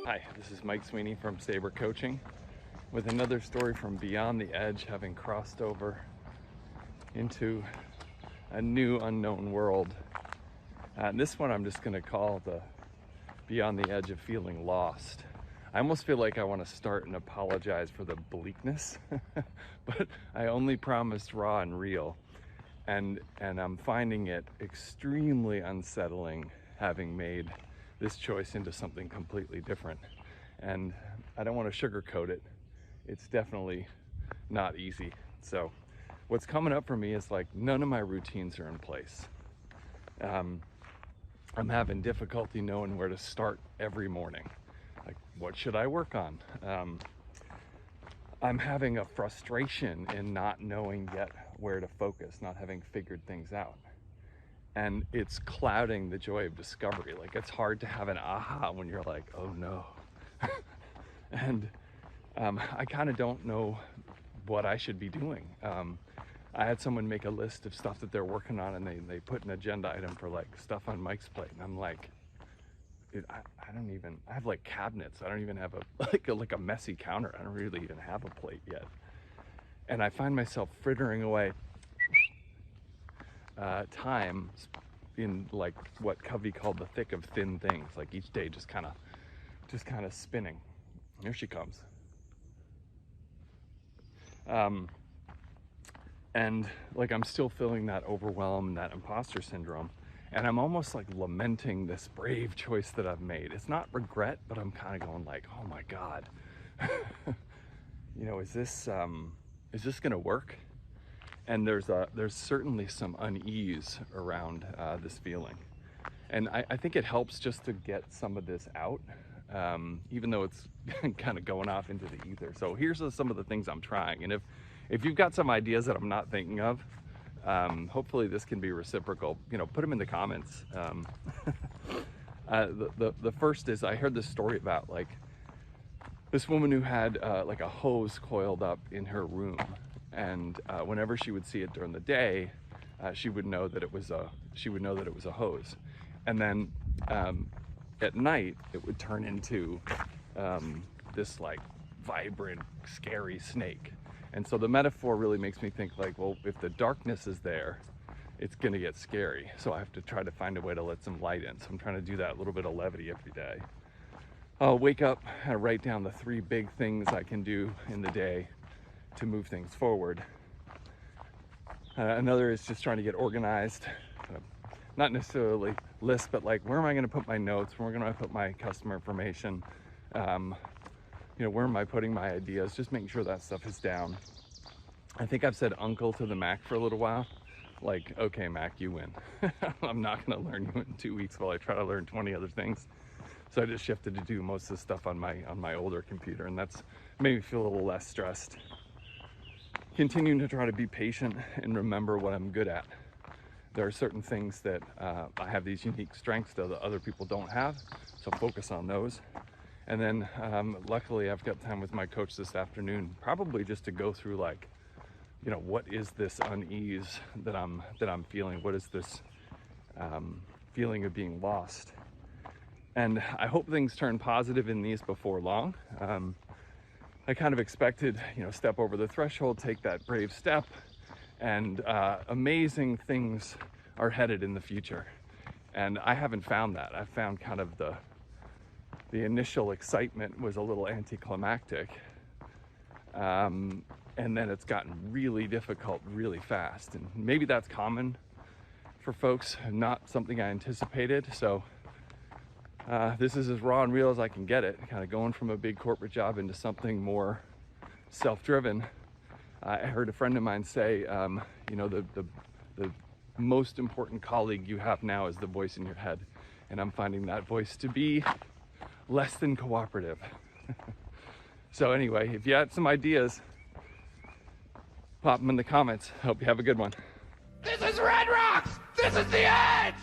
Hi, this is Mike Sweeney from Saber Coaching with another story from beyond the edge, having crossed over into a new unknown world. And this one I'm just going to call the beyond the edge of feeling lost. I almost feel like I want to start and apologize for the bleakness, but I only promised raw and real. And I'm finding it extremely unsettling, having made this choice into something completely different. And I don't want to sugarcoat it. It's definitely not easy. So what's coming up for me is like none of my routines are in place. I'm having difficulty knowing where to start every morning. Like, what should I work on? I'm having a frustration in not knowing yet where to focus, not having figured things out. And it's clouding the joy of discovery. Like, it's hard to have an aha when you're like, oh no. And I kind of don't know what I should be doing. I had someone make a list of stuff that they're working on, and they put an agenda item for like stuff on Mike's plate. And I'm like, I have like cabinets. I don't even have like a messy counter. I don't really even have a plate yet. And I find myself frittering away time in like what Covey called the thick of thin things. Like each day just kind of spinning. Here she comes. And like I'm still feeling that overwhelm, that imposter syndrome. And I'm almost like lamenting this brave choice that I've made. It's not regret, but I'm kind of going like, oh my God, is this gonna work? And there's certainly some unease around this feeling. And I think it helps just to get some of this out, even though it's kind of going off into the ether. So here's some of the things I'm trying. And if you've got some ideas that I'm not thinking of, hopefully this can be reciprocal. Put them in the comments. The first is, I heard this story about like this woman who had like a hose coiled up in her room, and whenever she would see it during the day, she would know that it was a hose, and then at night it would turn into this like vibrant, scary snake. And so the metaphor really makes me think like, well, if the darkness is there, it's gonna get scary. So I have to try to find a way to let some light in. So I'm trying to do that little bit of levity every day. I'll wake up and write down the 3 big things I can do in the day to move things forward. Another is just trying to get organized. Not necessarily list, but like, where am I gonna put my notes? Where am I gonna put my customer information? Where am I putting my ideas? Just making sure that stuff is down. I think I've said uncle to the Mac for a little while. Like, okay, Mac, you win. I'm not gonna learn you in 2 weeks while I try to learn 20 other things. So I just shifted to do most of the stuff on my older computer, and that's made me feel a little less stressed. Continuing to try to be patient and remember what I'm good at. There are certain things that I have these unique strengths that other people don't have, so focus on those. And then luckily I've got time with my coach this afternoon, probably just to go through like, what is this unease that I'm feeling? What is this feeling of being lost? And I hope things turn positive in these before long. I kind of expected, step over the threshold, take that brave step, and amazing things are headed in the future. And I haven't found that. I've found kind of the initial excitement was a little anticlimactic, and then it's gotten really difficult really fast. And maybe that's common for folks, not something I anticipated. So this is as raw and real as I can get it, kind of going from a big corporate job into something more self-driven. I heard a friend of mine say, the most important colleague you have now is the voice in your head. And I'm finding that voice to be less than cooperative. So anyway, if you had some ideas, pop them in the comments. Hope you have a good one. This is Red Rocks! This is the edge!